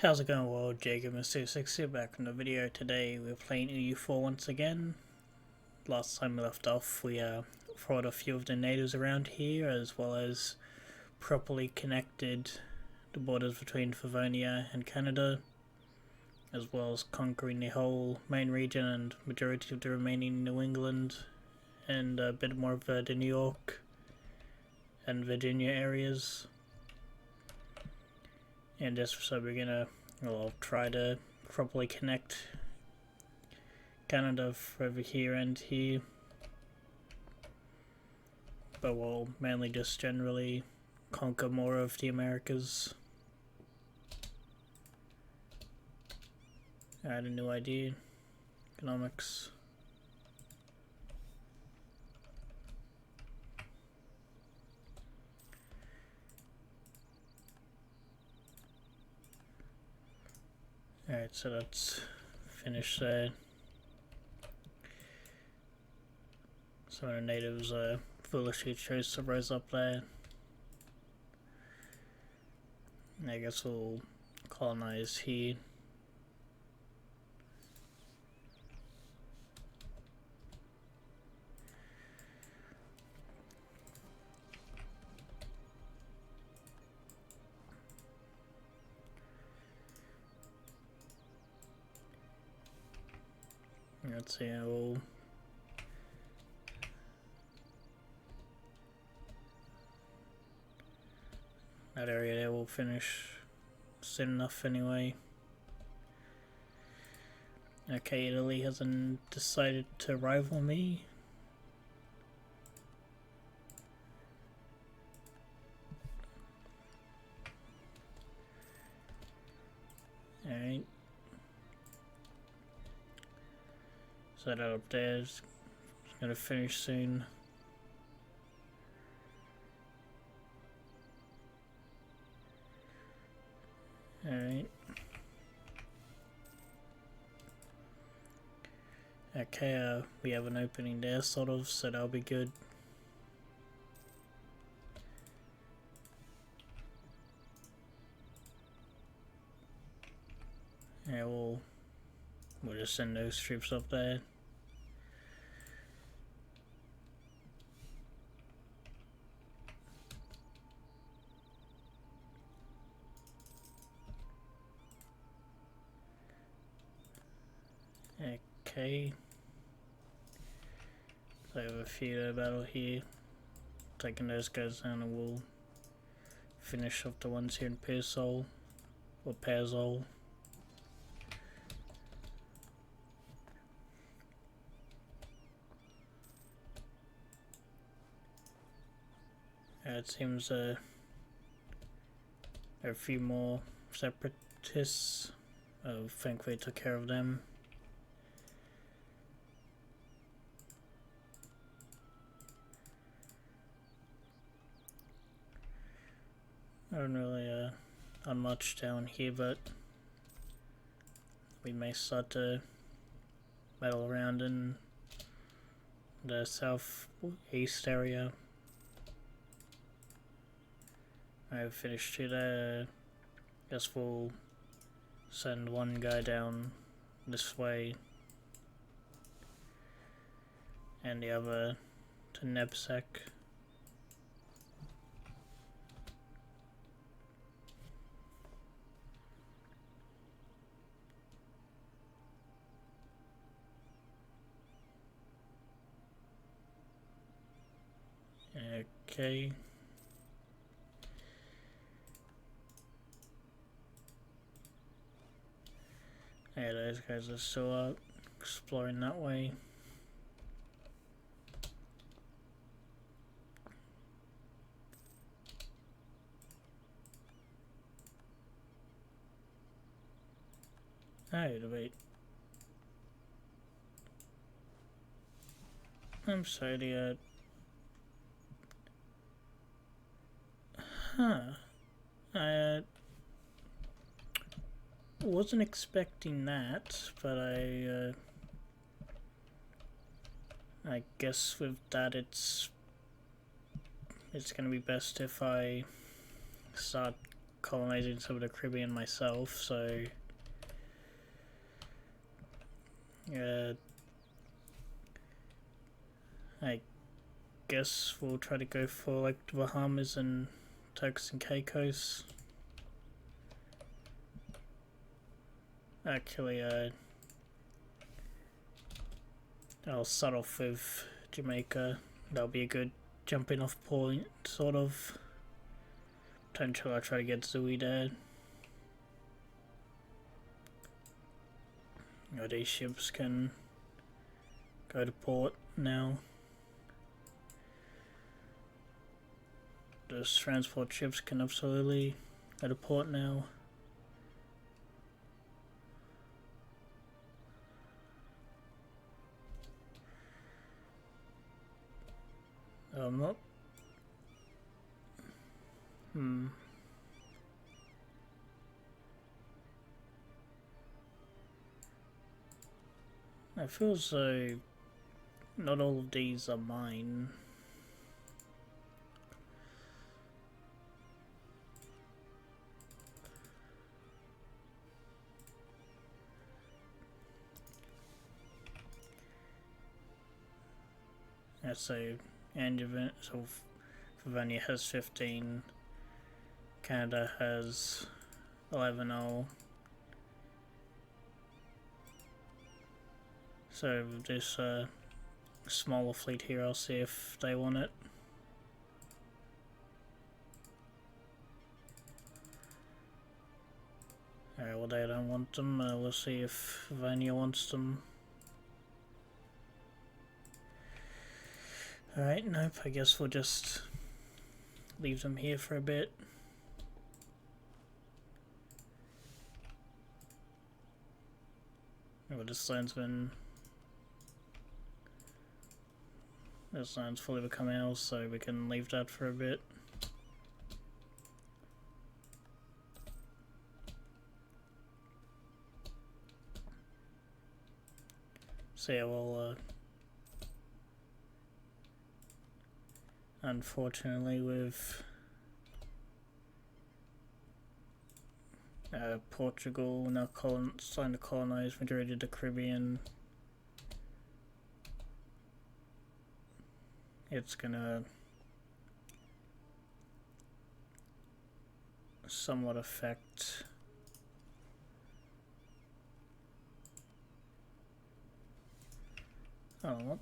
How's it going, world? Jacob Mr. 60 back from the video. Today we're playing EU4 once again. Last time we left off, we fought a few of the natives around here, as well as properly connected the borders between Favonia and Canada, as well as conquering the whole main region and majority of the remaining New England, and a bit more of the New York and Virginia areas. And just so we're gonna try to properly connect Canada over here and here, but we'll mainly just generally conquer more of the Americas. I had a new idea. Economics. Alright, so let's finish there. Some of the natives foolishly chose to rise up there. I guess we'll colonize here. Let's see, that area there will finish soon enough anyway. Okay, Italy hasn't decided to rival me. Alright. So that up there is gonna finish soon. Alright. Okay, we have an opening there, sort of, so that'll be good. Yeah, we'll just send those troops up there. Okay. So I have a few battle here. Taking those guys down, and we'll finish off the ones here in Pearsall or Pairsall. It seems there are a few more separatists. I think we took care of them. I don't really on much down here, but we may start to battle around in the southeast area. I've finished it. Guess we'll send one guy down this way and the other to Nebsek. Okay. Yeah, those guys are still out exploring that way. Alright, wait. I'm sorry, I wasn't expecting that, but I guess with that it's gonna be best if I start colonizing some of the Caribbean myself, so I guess we'll try to go for like the Bahamas and Turks and Caicos. Actually, I'll start off with Jamaica. That'll be a good jumping off point, sort of. Potentially I'll try to get Zooey there. These ships can go to port now. Those transport ships can absolutely go to port now. I'm not. I feel as though not all of these are mine. Yeah, so Virginia has 15, Canada has 11-0. So this smaller fleet here, I'll see if they want it. Alright, well they don't want them, we'll see if Virginia wants them. Alright, nope, I guess we'll just leave them here for a bit. Well, this land's fully become ours, so we can leave that for a bit. So yeah, well, unfortunately with Portugal now starting to colonize majority of the Caribbean, it's gonna somewhat affect what?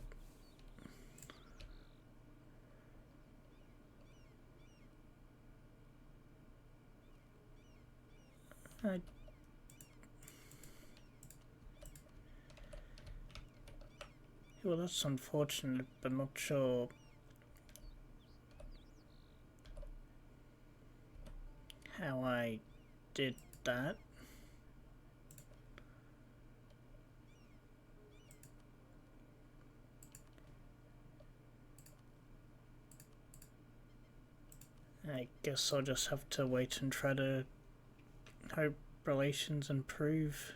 Well, that's unfortunate, but not sure how I did that. I guess I'll just have to wait and try to hope relations improve.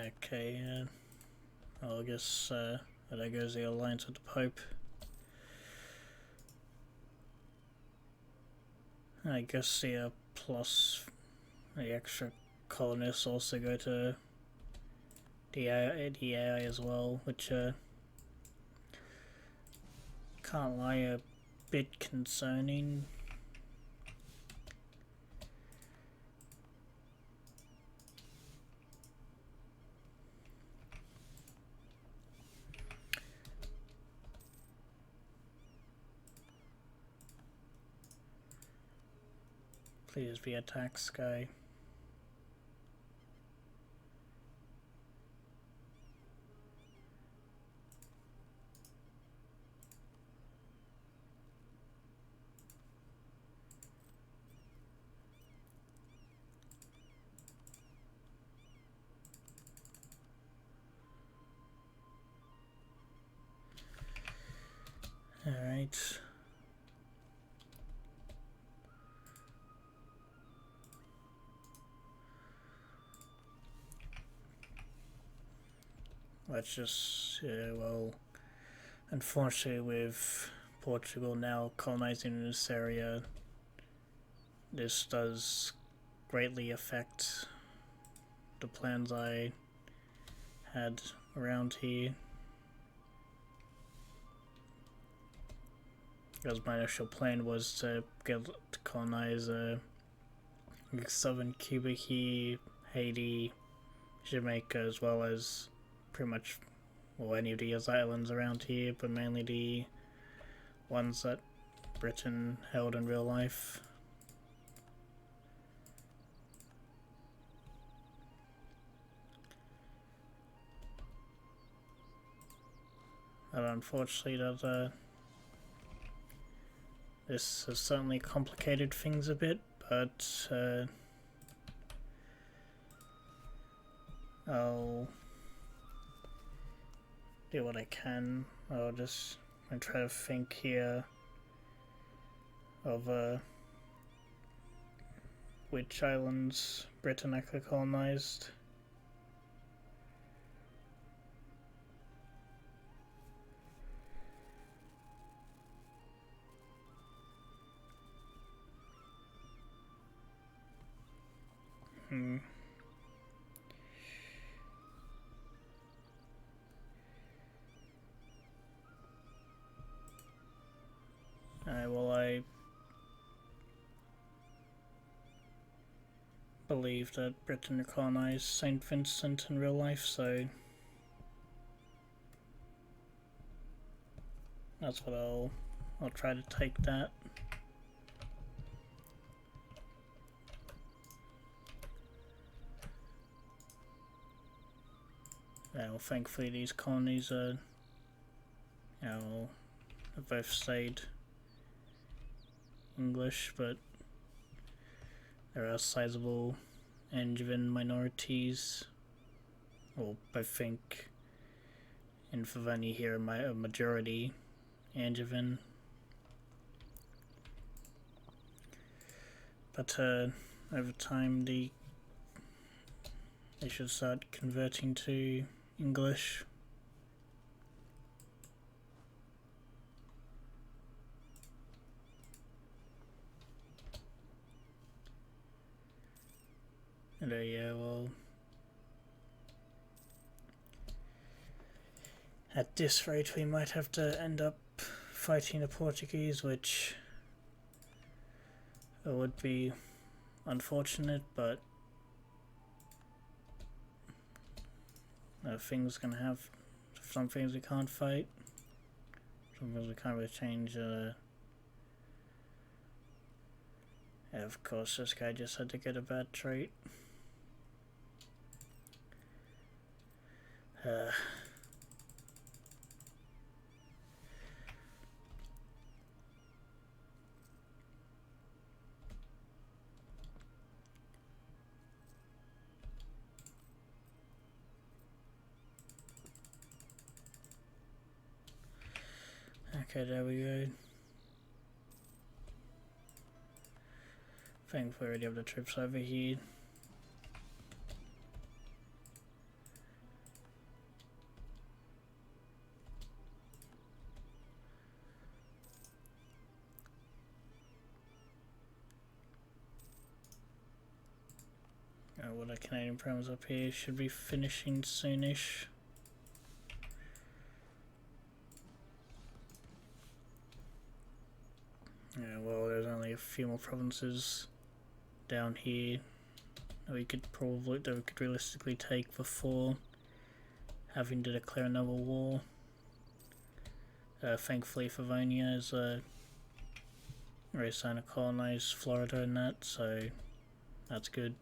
Okay, well, I guess there goes the alliance with the Pope. I guess the plus the extra colonists also go to the AI as well, which can't lie, a bit concerning. Please be a tax guy. All right. That's just, well, unfortunately with Portugal now colonizing this area, this does greatly affect the plans I had around here. Because my initial plan was to colonize southern Cuba here, Haiti, Jamaica, as well as pretty much, well, any of these islands around here, but mainly the ones that Britain held in real life. And unfortunately, this has certainly complicated things a bit, but I'll do what I can. I'll try to think here of which islands Britain actually colonized. Well, I believe that Britain colonized St. Vincent in real life, so that's what I'll try to take that. Well, thankfully these colonies are, have both stayed English, but there are sizable Angevin minorities, or I think in Favani here a majority Angevin. But over time they should start converting to English. And yeah, well, at this rate we might have to end up fighting the Portuguese, which would be unfortunate, but things gonna have some things we can't fight, some things we can't really change. Yeah, of course, this guy just had to get a bad trait. Okay, there we go. Thankfully we already have the troops over here. Well, the Canadian programs up here should be finishing soonish. Yeah, well, there's only a few more provinces down here that we could realistically take before having to declare another war. Thankfully, Favonia is already starting to colonize Florida and that, so that's good.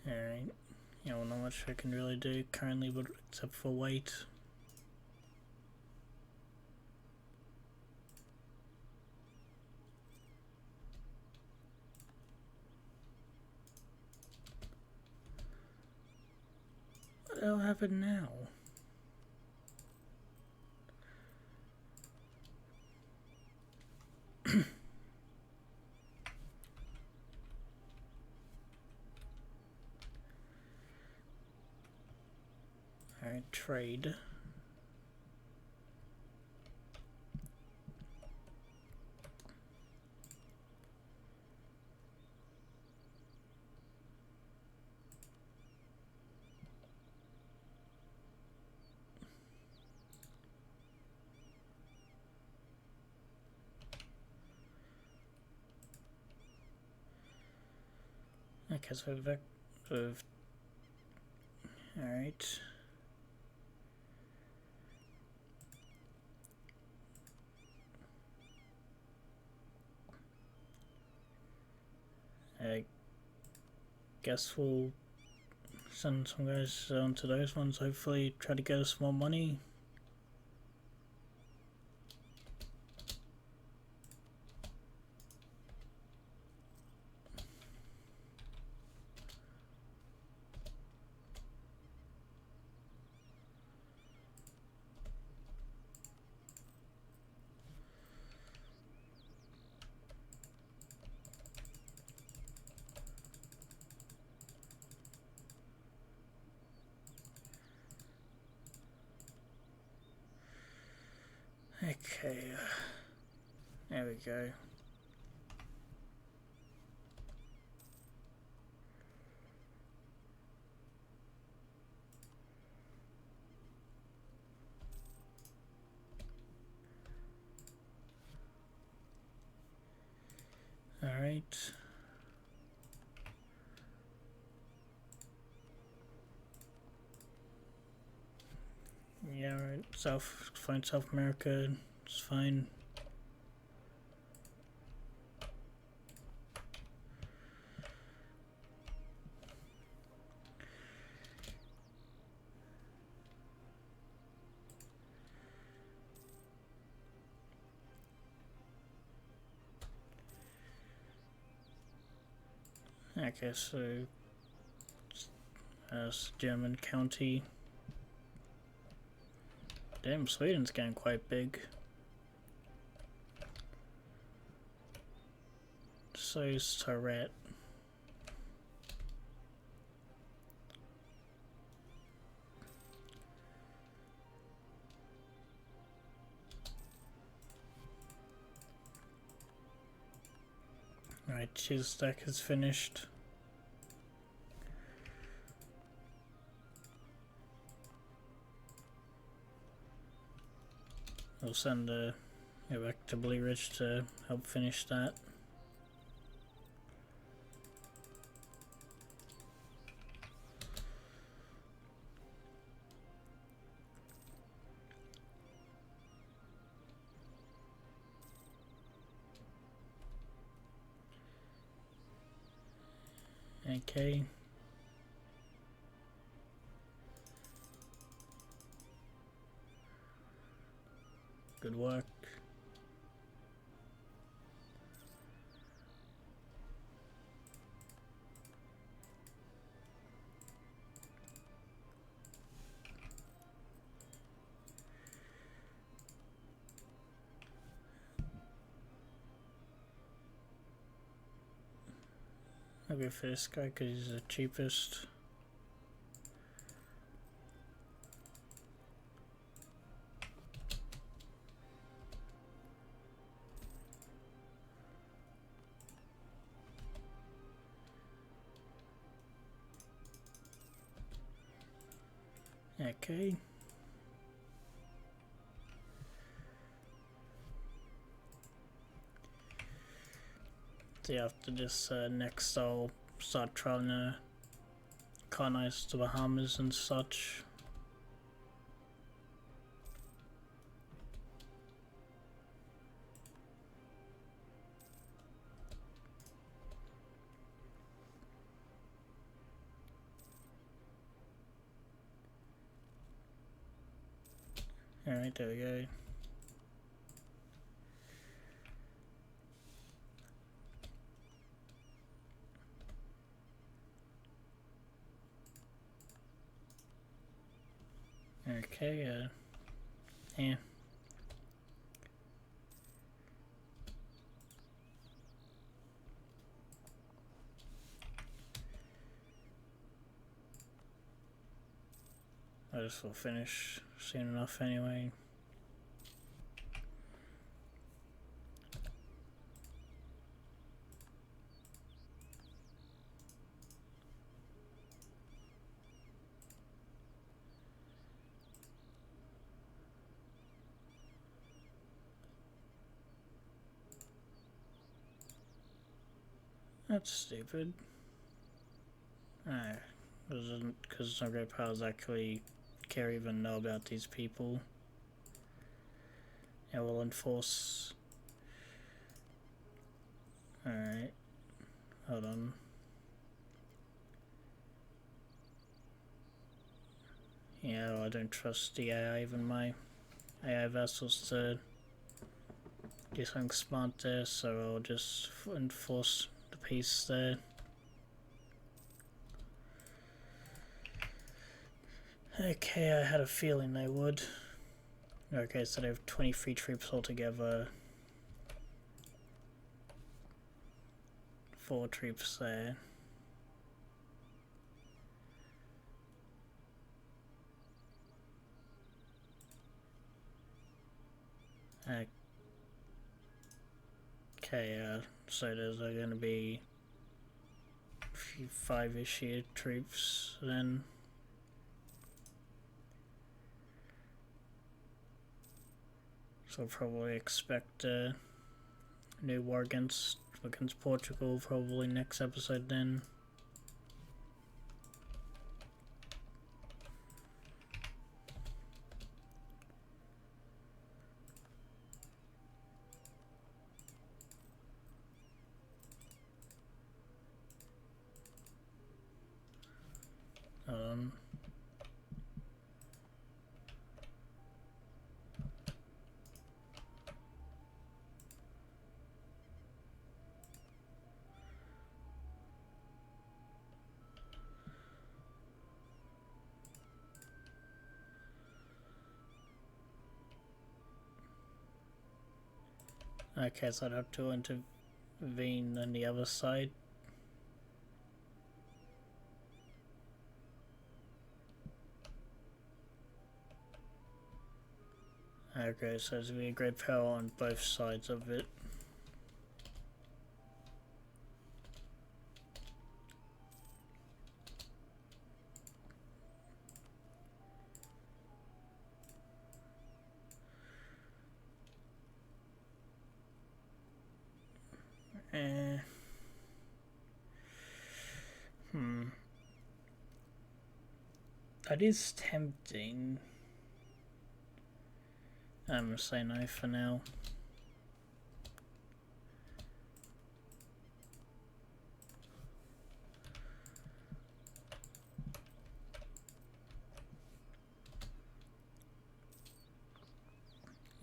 Alright, yeah, well, not much I can really do currently, but except for wait. the hell happened now? Alright, trade. Okay, so alright. I guess we'll send some guys onto those ones, hopefully try to get us more money. Okay, there we go. Alright. Yeah, right. Find South America, it's fine. Okay, so that's German county. Damn, Sweden's getting quite big. So is Tourette. Right, cheese stack is finished. We'll send go back to Blue Ridge to help finish that. Okay. Good work. I'll go for this guy because he's the cheapest. Okay. So after this, next I'll start trying to colonize the Bahamas and such. Alright, there we go. Okay, yeah. This will finish soon enough anyway. That's stupid. Alright, because no great powers actually care even know about these people. It will enforce. Alright, hold on. Yeah, well, I don't trust the AI, even my AI vessels, to do something smart there, so I'll just enforce the peace there. Okay, I had a feeling they would. Okay, so they have 23 troops altogether. 4 troops there. Okay, so there's going to be 5-ish here troops then. So I'll probably expect a new war against Portugal probably next episode then. Okay, so I'd have to intervene on the other side. Okay, so there's going to be a great power on both sides of it. That is tempting. I'm gonna say no for now.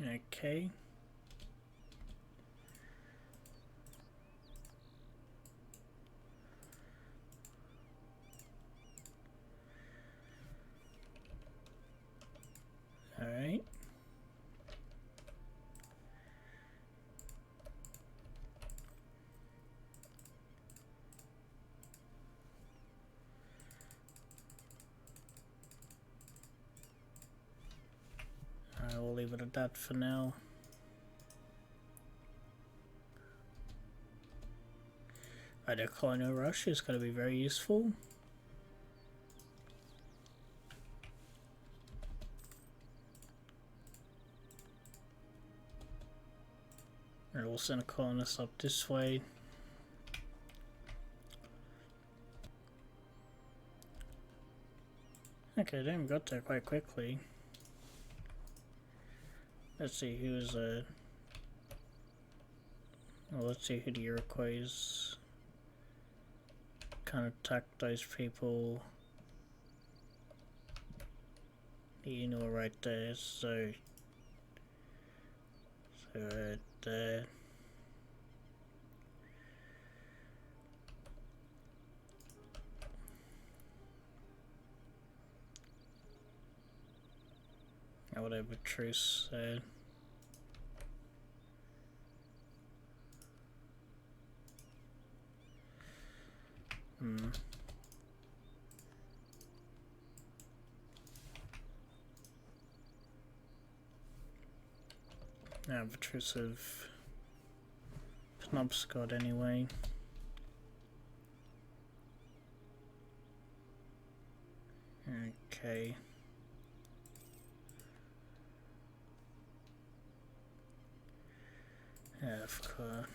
Okay. Alright. I will leave it at that for now. The colonial rush is going to be very useful. And we'll send a colonist up this way. Okay, they got there quite quickly. Let's see who's well, let's see who the Iroquois kind of attack those people. You know, right there. So right there. whatever truce said. I have a truce of Penobscot anyway. Okay. Yeah, of course.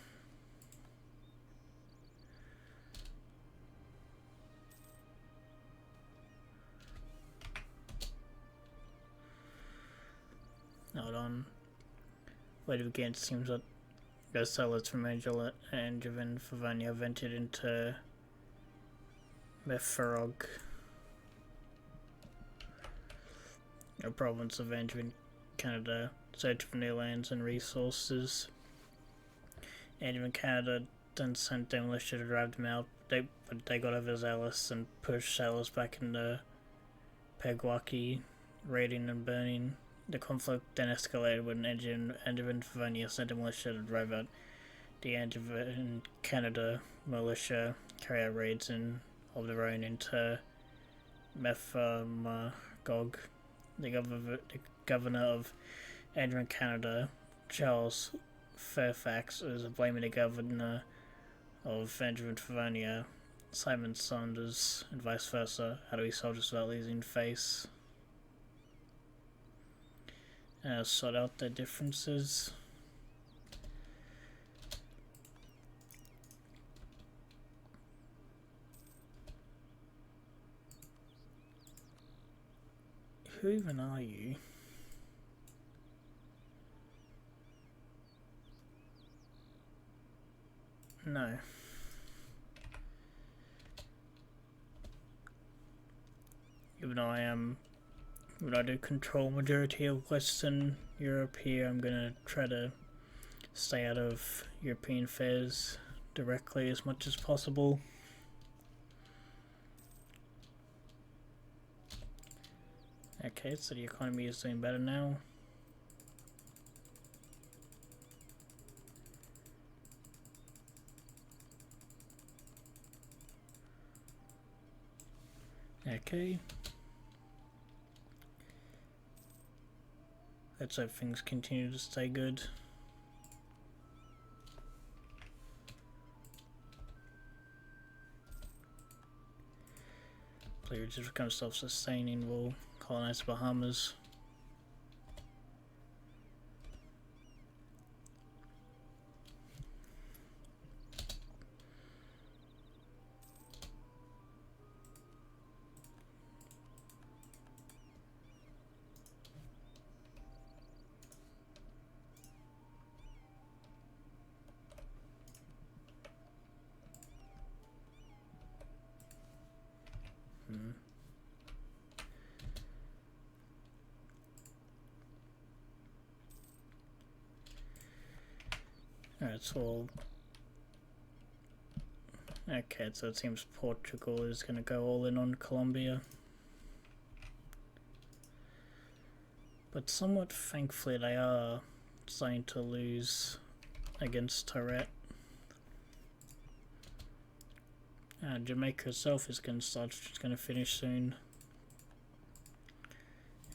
Hold on. Wait again, it seems that the sellers from Angela and Javan Favania ventured into Mefarog, a province of Angevin, Canada, search for new lands and resources. Angevin, Canada then sent their militia to drive them out, but they got overzealous and pushed sailors back into Peguaki, raiding and burning. The conflict then escalated when Angevin Favania sent a militia to drive out the Angevin Canada militia, carry out raids of their own into Mephamagog. The governor of Angevin Canada, Charles Fairfax, is blaming the governor of Angevin Favania, Simon Saunders, and vice versa. How do we solve this without losing face? Sort out their differences. Who even are you? No. Even though I do control majority of Western Europe here, I'm gonna try to stay out of European affairs directly as much as possible. Okay, so the economy is doing better now. Okay. Let's hope things continue to stay good. Players just become self-sustaining, will colonize the Bahamas. Alright, so okay, so it seems Portugal is going to go all in on Colombia. But somewhat thankfully they are starting to lose against Tourette. Jamaica itself is going to finish soon.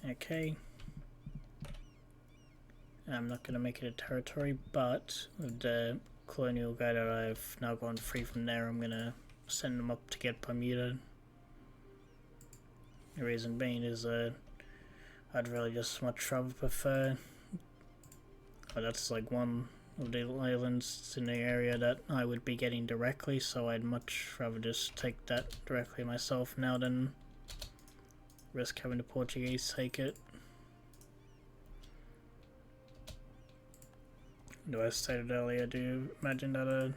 Okay. I'm not going to make it a territory, but with the colonial guy that I've now gone free from there, I'm going to send them up to get Bermuda. The reason being is I'd really just much rather prefer, well, that's like one of the islands in the area that I would be getting directly, so I'd much rather just take that directly myself now than risk having the Portuguese take it. Though I stated earlier, do you imagine that a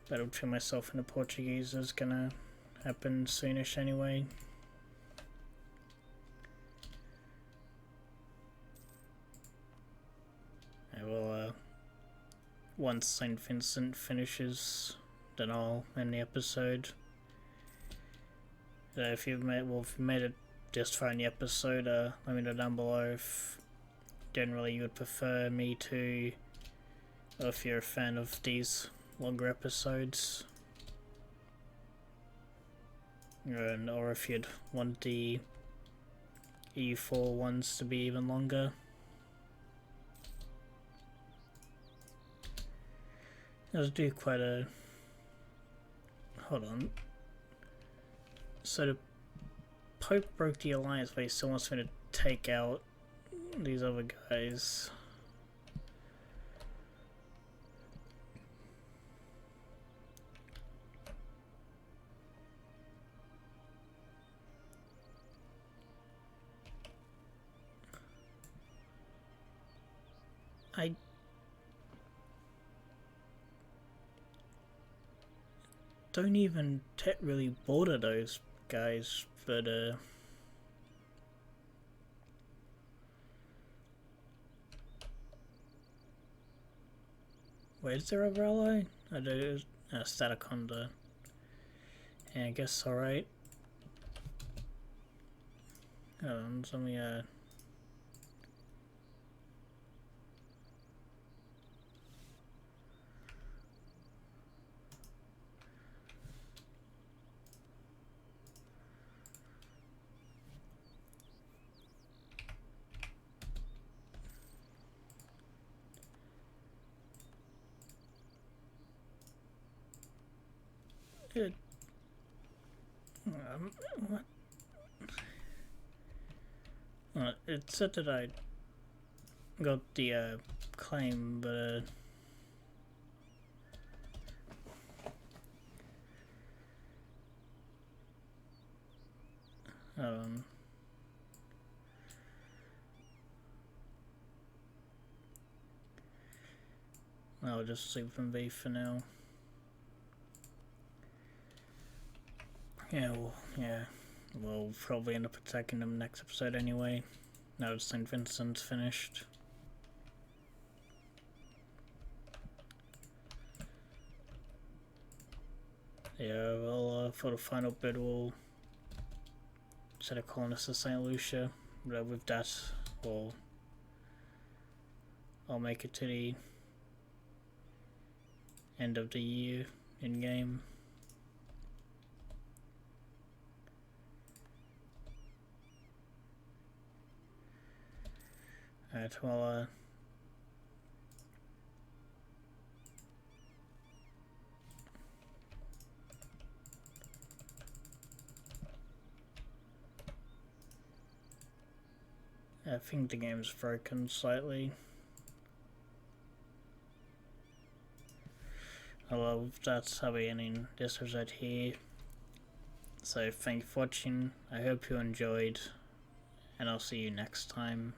battle between myself and the Portuguese is gonna happen soonish anyway? Well, once St. Vincent finishes, then I'll end the episode. If you've made it this far in the episode. Let me know down below if generally you would prefer me to, or if you're a fan of these longer episodes, or if you'd want the EU4 ones to be even longer. Let's do quite a... hold on. So the Pope broke the alliance, but he still wants me to take out these other guys. I don't even really border those guys, but where's their other ally? I do Stataconda. Yeah, I guess alright. Hold on, let me It, what? It said that I got the claim, but I'll just leave them be for now. Yeah, we'll probably end up attacking them next episode anyway, now that St. Vincent's finished. Yeah, well, for the final bid we'll set a colonist to St. Lucia, but with that, I'll make it to the end of the year in-game. Alright, well, I think the game's broken slightly. Well, that's how we ending this episode here. So thank you for watching, I hope you enjoyed, and I'll see you next time.